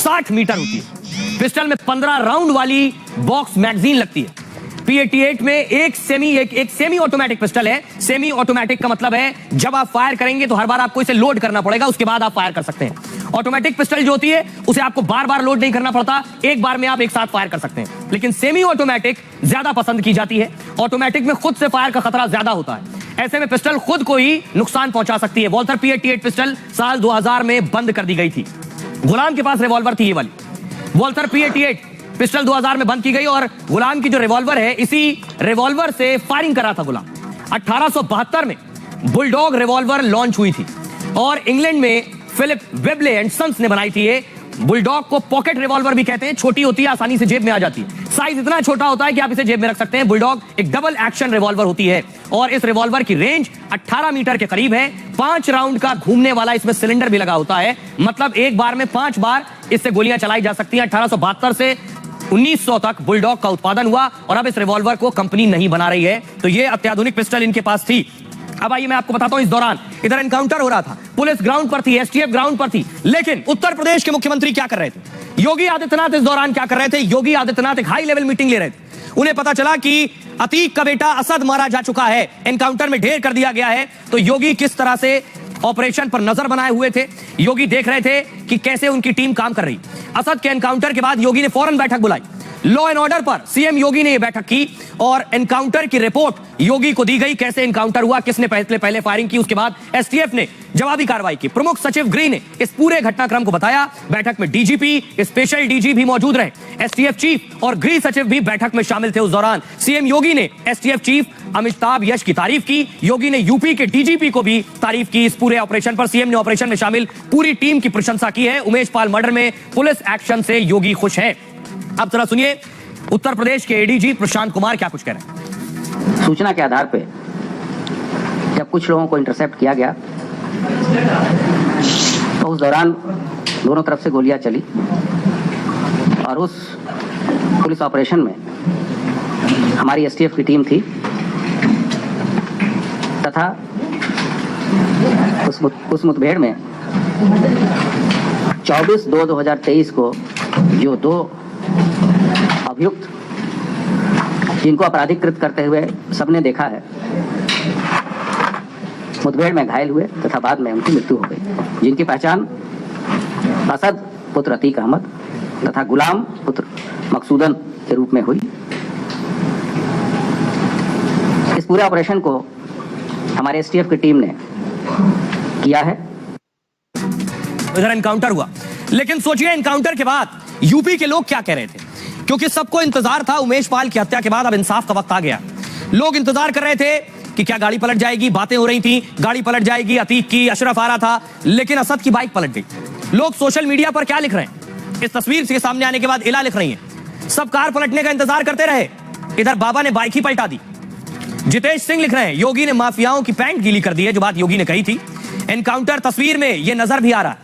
60 metre होती है। Pistol में 15 राउंड वाली बॉक्स मैगजीन लगती है। P88 में एक सेमी ऑटोमेटिक पिस्टल है। सेमी ऑटोमेटिक का मतलब है जब आप फायर करेंगे तो हर बार आपको इसे लोड करना पड़ेगा, उसके बाद आप फायर कर सकते हैं। ऑटोमेटिक पिस्टल जो होती है उसे आपको बार बार लोड नहीं करना पड़ता, एक बार में आप एक साथ फायर कर सकते हैं। लेकिन सेमी ऑटोमेटिक ज्यादा पसंद की जाती है। ऑटोमेटिक में खुद से फायर का खतरा ज्यादा होता है, ऐसे में पिस्टल खुद को ही नुकसान पहुंचा सकती है। वॉल्थर P88 पिस्टल साल 2000 में बंद कर दी गई थी। गुलाम के पास रिवॉल्वर थी ये वाली। वॉल्थर P88 पिस्टल 2000 में बंद की गई और गुलाम की जो रिवॉल्वर है, इसी रिवॉल्वर से फायरिंग करा था गुलाम। 1872 में बुलडॉग रिवॉल्वर लॉन्च हुई थी और इंग्लैंड में फिलिप वेबले एंड सन्स ने बनाई थी ये। बुलडॉग को पॉकेट रिवॉल्वर भी कहते हैं, छोटी होती है, आसानी से जेब में आ जाती है। साइज इतना छोटा होता है कि आप इसे जेब में रख सकते हैं। बुलडॉग एक डबल एक्शन रिवॉल्वर होती है और इस रिवॉल्वर की रेंज 18 मीटर के करीब है। 5 राउंड का घूमने वाला इसमें सिलेंडर भी लगा होता है, मतलब एक बार में 5 बार इससे गोलियां चलाई जा सकती हैं। 1872 से 1900 तक बुलडॉग का उत्पादन हुआ और अब इस रिवॉल्वर को कंपनी नहीं बना रही है। तो ये अत्याधुनिक पिस्टल इनके पास थी। अब आइए मैं आपको बताता हूं, इस दौरान इधर एनकाउंटर हो रहा था, पुलिस ग्राउंड पर थी, एसटीएफ ग्राउंड पर थी, लेकिन उत्तर प्रदेश के मुख्यमंत्री क्या कर रहे थे? योगी आदित्यनाथ इस दौरान क्या कर रहे थे? योगी आदित्यनाथ एक हाई लेवल मीटिंग ले रहे थे। उन्हें पता चला कि अतीक का बेटा असद मारा जा चुका है, एनकाउंटर में ढेर कर दिया गया है। तो योगी किस तरह से ऑपरेशन पर नजर बनाए हुए थे, योगी देख रहे थे कि कैसे उनकी टीम काम कर रही। असद के एनकाउंटर के बाद योगी ने फौरन बैठक बुलाई। लॉ एंड ऑर्डर पर सीएम योगी ने यह बैठक की और एनकाउंटर की रिपोर्ट योगी को दी गई, कैसे एनकाउंटर हुआ, किसने पहले फायरिंग की। उसके बाद एसटीएफ ने जवाबी कार्रवाई की। प्रमुख सचिव गृह ने इस पूरे घटनाक्रम को बताया। बैठक में डीजीपी, स्पेशल डीजी भी मौजूद रहे, एसटीएफ चीफ और गृह सचिव भी बैठक में शामिल थे। उस दौरान सीएम योगी ने एसटीएफ चीफ अमिताभ यश की तारीफ की। योगी ने यूपी के डीजीपी को भी तारीफ की इस पूरे ऑपरेशन पर। सीएम ने ऑपरेशन में शामिल पूरी टीम की प्रशंसा की है। उमेश पाल मर्डर में पुलिस एक्शन से योगी खुश है। अब जरा सुनिए उत्तर प्रदेश के एडीजी प्रशांत कुमार क्या कुछ कह रहे हैं। सूचना के आधार पे जब कुछ लोगों को इंटरसेप्ट किया गया तो उस दौरान दोनों तरफ से गोलियां चली और उस पुलिस ऑपरेशन में हमारी एसटीएफ की टीम थी तथा उस मुठभेड़ में 24/2/2023 को जो 2 अभियुक्त जिनको अपराधीकृत करते हुए सबने देखा है, मुठभेड़ में घायल हुए तथा बाद में उनकी मृत्यु हो गई, जिनकी पहचान असद पुत्र अतीक अहमद तथा गुलाम पुत्र मकसूदन के रूप में हुई। इस पूरे ऑपरेशन को हमारे एसटीएफ की टीम ने किया है। इधर एनकाउंटर हुआ, लेकिन सोचिए एनकाउंटर के बाद यूपी के लोग क्या कह रहे थे, क्योंकि सबको इंतजार था उमेश पाल की हत्या के बाद अब इंसाफ का वक्त आ गया। लोग इंतजार कर रहे थे कि क्या गाड़ी पलट जाएगी, बातें हो रही थी गाड़ी पलट जाएगी, अतीक की, अशरफ आ रहा था, लेकिन असद की बाइक पलट गई। लोग सोशल मीडिया पर क्या लिख रहे हैं, इस तस्वीर के सामने आने के बाद इला लिख रही है, सब कार पलटने का इंतजार करते रहे, इधर बाबा ने बाइक ही पलटा दी। जितेश सिंह लिख रहे हैं योगी ने माफियाओं की पैंट गीली कर दी है, जो बात योगी ने कही थी। एनकाउंटर तस्वीर में यह नजर भी आ रहा है।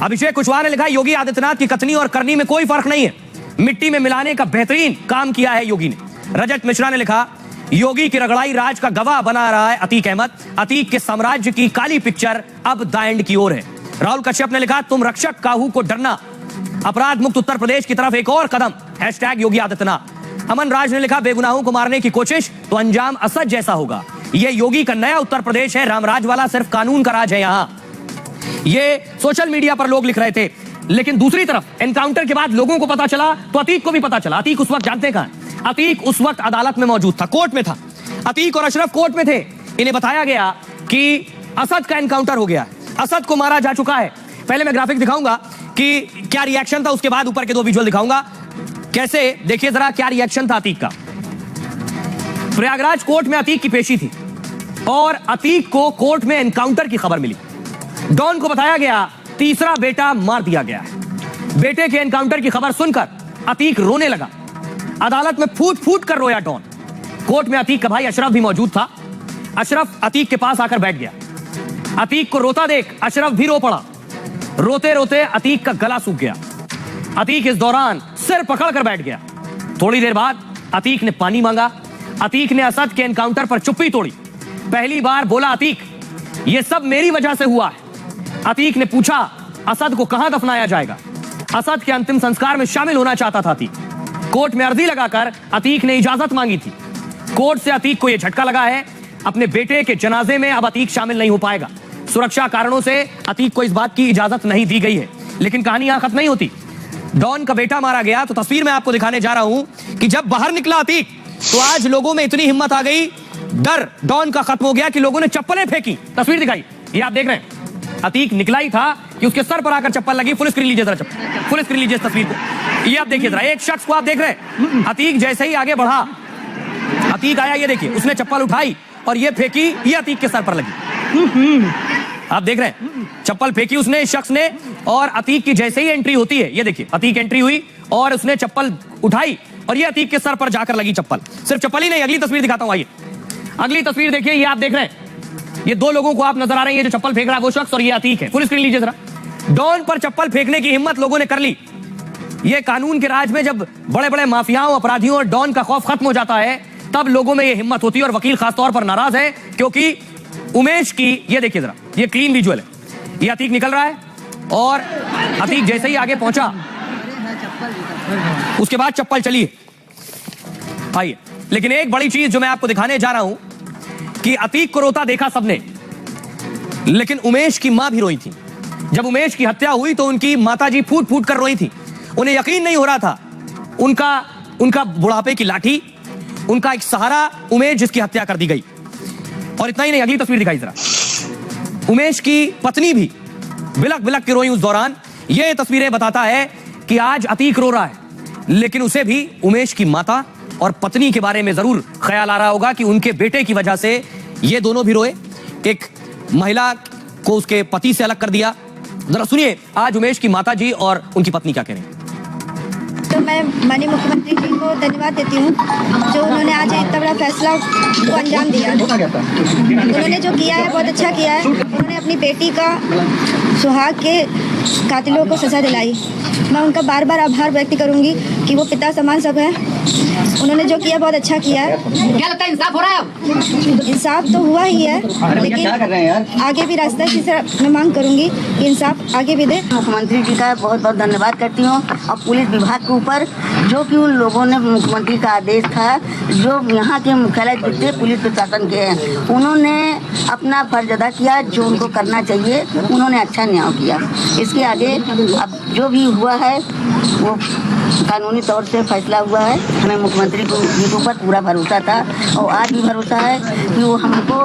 अभिषेक कुशवाहा ने लिखा योगी आदित्यनाथ की कथनी और करनी में कोई फर्क नहीं है, मिट्टी में मिलाने का बेहतरीन काम किया है योगी ने। रजत मिश्रा ने लिखा योगी की रगड़ाई राज का गवाह बना रहा है अतीक अहमद, अतीक के साम्राज्य की काली पिक्चर अब द एंड की ओर है। राहुल कश्यप ने लिखा तुम रक्षक काहू को डरना, अपराध मुक्त उत्तर प्रदेश की तरफ एक और कदम, #योगी आदित्यनाथ। अमन राज ने लिखा बेगुनाहों को मारने की कोशिश तो अंजाम असद जैसा होगा, यह योगी का नया उत्तर प्रदेश है, रामराज वाला सिर्फ कानून का राज है यहां। ये सोशल मीडिया पर लोग लिख रहे थे, लेकिन दूसरी तरफ एनकाउंटर के बाद लोगों को पता चला तो अतीक को भी पता चला। अतीक उस वक्त जानते कहां है? अतीक उस वक्त अदालत में मौजूद था, कोर्ट में था। अतीक और अशरफ कोर्ट में थे। इन्हें बताया गया कि असद का एनकाउंटर हो गया है, असद को मारा जा चुका है। पहले मैं ग्राफिक दिखाऊंगा कि क्या रिएक्शन था, उसके बाद ऊपर के 2 विजुअल दिखाऊंगा कैसे। देखिए जरा क्या रिएक्शन था अतीक का। प्रयागराज कोर्ट में अतीक की पेशी थी और अतीक को कोर्ट में एनकाउंटर की खबर मिली। डॉन को बताया गया तीसरा बेटा मार दिया गया है। बेटे के एनकाउंटर की खबर सुनकर अतीक रोने लगा। अदालत में फूट फूट कर रोया डॉन। कोर्ट में अतीक का भाई अशरफ भी मौजूद था। अशरफ अतीक के पास आकर बैठ गया। अतीक को रोता देख अशरफ भी रो पड़ा। रोते रोते अतीक का गला सूख गया। अतीक इस दौरान सिर पकड़कर बैठ गया। थोड़ी देर बाद अतीक ने पानी मांगा। अतीक ने असद के एनकाउंटर पर चुप्पी तोड़ी। पहली बार बोला अतीक यह सब मेरी वजह से हुआ है। अतीक ने पूछा असद को कहां दफनाया जाएगा। असद के अंतिम संस्कार में शामिल होना चाहता था अतीक। कोर्ट में अर्जी लगाकर अतीक ने इजाजत मांगी थी। कोर्ट से अतीक को यह झटका लगा है, अपने बेटे के जनाजे में अब अतीक शामिल नहीं हो पाएगा। सुरक्षा कारणों से अतीक को इस बात की इजाजत नहीं दी गई है। लेकिन कहानी यहां खत्म नहीं होती। डॉन का बेटा मारा गया तो तस्वीर में आपको दिखाने जा रहा हूं कि जब बाहर निकला अतीक तो आज लोगों में इतनी हिम्मत आ गई, डर डॉन का खत्म हो गया कि लोगों ने चप्पलें फेंकी। तस्वीर दिखाई, ये आप देख रहे हैं। अतीक निकला ही था कि उसके सर पर आकर चप्पल लगी। फुल स्क्रीन लीजिए जरा, चप्पल फुल स्क्रीन लीजिए इस तस्वीर को। ये आप देखिए जरा, एक शख्स को आप देख रहे हैं। अतीक जैसे ही आगे बढ़ा, अतीक आया, ये देखिए, उसने चप्पल उठाई और ये फेंकी, ये अतीक के सर पर लगी। आप देख रहे हैं, चप्पल फेंकी उसने, इस शख्स ने, और अतीक की जैसे ही एंट्री होती है, ये देखिए, अतीक एंट्री हुई और उसने चप्पल उठाई और ये अतीक के सर पर जाकर लगी चप्पल। सिर्फ चप्पल ही नहीं, अगली तस्वीर दिखाता हूं, आइए। अगली तस्वीर देखिए, ये आप देख रहे हैं, ये दो लोगों को आप नजर आ रहे हैं, ये जो चप्पल फेंक रहा है वो शख्स और ये अतीक है। फुल स्क्रीन लीजिए जरा। डॉन पर चप्पल फेंकने की हिम्मत लोगों ने कर ली। ये कानून के राज में जब बड़े बड़े माफियाओं, अपराधियों और डॉन का खौफ खत्म हो जाता है, तब लोगों में ये हिम्मत होती है। और वकील खासतौर पर नाराज है क्योंकि उमेश की, ये देखिए जरा, ये क्लीन विजुअल है, ये अतीक निकल रहा है और अतीक जैसे ही आगे पहुंचा उसके बाद चप्पल चली। आइए, लेकिन एक बड़ी चीज जो मैं आपको दिखाने जा रहा हूं कि अतीक को रोता देखा सबने, लेकिन उमेश की मां भी रोई थी। जब उमेश की हत्या हुई तो उनकी माताजी फूट फूट कर रोई थी। उन्हें यकीन नहीं हो रहा था। उनका बुढ़ापे की लाठी, उनका एक सहारा उमेश, जिसकी हत्या कर दी गई। और इतना ही नहीं, अगली तस्वीर दिखाई जरा। उमेश की पत्नी भी बिलक बिलक के रोई उस दौरान। ये तस्वीरें बताता है कि आज अतीक रो रहा है, लेकिन उसे भी उमेश की माता और पत्नी के बारे में जरूर ख्याल आ रहा होगा कि उनके बेटे की वजह से ये दोनों भी रोए। एक महिला को उसके पति से अलग कर दिया। जरा सुनिए आज उमेश की माता जी और उनकी पत्नी क्या कह रही हैं। तो मैं माननीय मुख्यमंत्री जी को धन्यवाद देती हूँ जो उन्होंने आज इतना बड़ा फैसला को अंजाम दिया। उन्होंने जो किया है बहुत अच्छा किया है। उन्होंने अपनी बेटी का सुहाग के कातिलों को सजा दिलाई। मैं उनका बार बार आभार व्यक्त करूंगी कि वो पिता समान सब है। उन्होंने जो किया बहुत अच्छा किया है। क्या लगता है इंसाफ हो रहा है? इंसाफ तो हुआ ही है, लेकिन आगे भी रास्ता इसी तरह मैं मांग करूंगी कि इंसाफ आगे भी दे। मुख्यमंत्री जी का बहुत बहुत धन्यवाद करती हूँ और पुलिस विभाग के ऊपर जो कि उन लोगों ने, मुख्यमंत्री का आदेश था, जो यहाँ के मुख्यालय वित्तीय पुलिस प्रशासन के हैं, उन्होंने अपना फर्ज अदा किया जो उनको करना चाहिए। उन्होंने अच्छा न्याय किया। इसके आगे अब जो भी हुआ है वो कानूनी तौर से फैसला हुआ है। हमें मुख्यमंत्री जी के ऊपर पूरा भरोसा था और आज भी भरोसा है कि वो हमको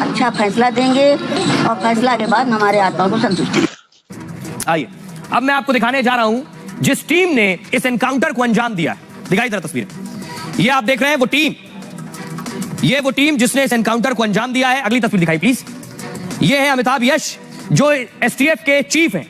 अच्छा फैसला देंगे और फैसला के बाद हमारे आत्मा को संतुष्टि। आइए, अब मैं आपको दिखाने जा रहा हूं जिस टीम ने इस एनकाउंटर को अंजाम दिया है। दिखाई दे रहा तस्वीर, ये आप देख रहे हैं वो टीम, ये वो टीम जिसने इस एनकाउंटर को अंजाम दिया है। अगली तस्वीर दिखाई प्लीज। ये है अमिताभ यश जो एसटीएफ के चीफ हैं।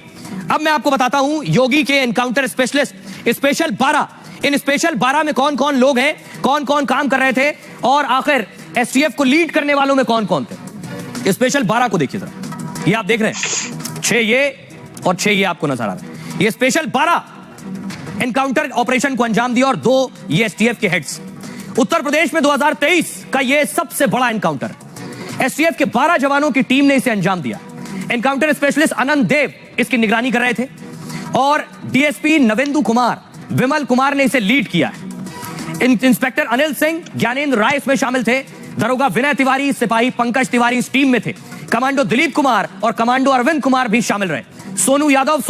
अब मैं आपको बताता हूं योगी के एनकाउंटर स्पेशलिस्ट स्पेशल 12, इन स्पेशल 12 में कौन कौन लोग हैं, कौन कौन काम कर रहे थे और आखिर एसटीएफ को लीड करने वालों में कौन कौन थे। स्पेशल 12 को देखिए जरा, ये आप देख रहे हैं, 6 ये और 6 ये आपको नजर आ रहा है। ये स्पेशल 12 एनकाउंटर ऑपरेशन को अंजाम दिया और 2 ये एसटीएफ के हेड्स। उत्तर प्रदेश में 2023 का ये सबसे बड़ा एनकाउंटर, एसटीएफ के 12 जवानों की टीम ने इसे अंजाम दिया। एनकाउंटर स्पेशलिस्ट अनंत देव इसकी निगरानी कर रहे थे और डीएसपी नवेंदु कुमार, विमल कुमार ने इसे लीड किया है। इंस्पेक्टर अनिल सिंह, ज्ञानेंद्र राय इसमें शामिल थे। दरोगा विनय तिवारी, सिपाही पंकज तिवारी इस टीम में थे। कमांडो दिलीप कुमार और कमांडो अरविंद कुमार भी शामिल रहे। सोनू यादव,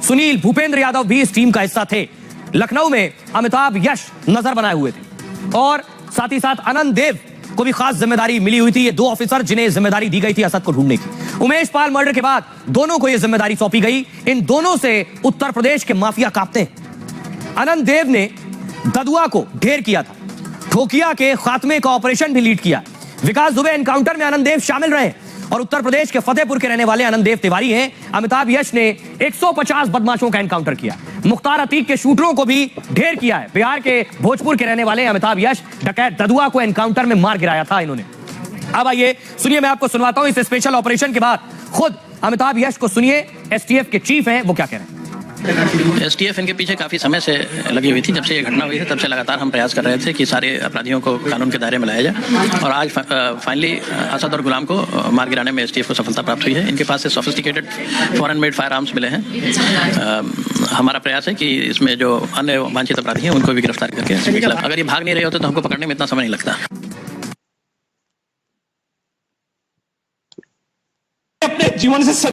सुनील, भूपेंद्र यादव भी इस टीम का हिस्सा थे। लखनऊ में अमिताभ यश नजर बनाए हुए थे और साथ ही साथ अनंत देव को भी खास जिम्मेदारी मिली हुई थी। ये 2 ऑफिसर जिन्हें जिम्मेदारी दी गई थी असद को ढूंढने की। उमेश पाल मर्डर के बाद दोनों को यह जिम्मेदारी सौंपी गई। इन दोनों से उत्तर प्रदेश के माफिया कांपते हैं। अनंत देव ने ददुआ को ढेर किया था, ठोकिया के खात्मे का ऑपरेशन भी लीड किया। विकास दुबे एनकाउंटर में अनंत देव शामिल रहे और उत्तर प्रदेश के फतेहपुर के रहने वाले अनंत देव तिवारी हैं। अमिताभ यश ने 150 बदमाशों का एनकाउंटर किया। मुख्तार अतीक के शूटरों को भी ढेर किया है। बिहार के भोजपुर के रहने वाले अमिताभ यश डकैत ददुआ को एनकाउंटर में मार गिराया था इन्होंने। अब आइए सुनिए, मैं आपको सुनवाता हूं इस स्पेशल ऑपरेशन के बाद खुद अमिताभ यश को सुनिए। एसटीएफ के चीफ हैं, वो क्या कह रहे हैं। एसटीएफ इनके पीछे काफ़ी समय से लगी हुई थी। जब से ये घटना हुई है तब से लगातार हम प्रयास कर रहे थे कि सारे अपराधियों को कानून के दायरे में लाया जाए, और आज फाइनली असद और गुलाम को मार गिराने में एसटीएफ को सफलता प्राप्त हुई है। इनके पास से sophisticated foreign made fire arms मिले हैं। हमारा प्रयास है कि इसमें जो अन्य वांछित अपराधी हैं उनको भी गिरफ्तार करके इनके खिलाफ, अगर ये भाग नहीं रहे होते तो हमको पकड़ने में इतना समय नहीं लगता। अपने जीवन से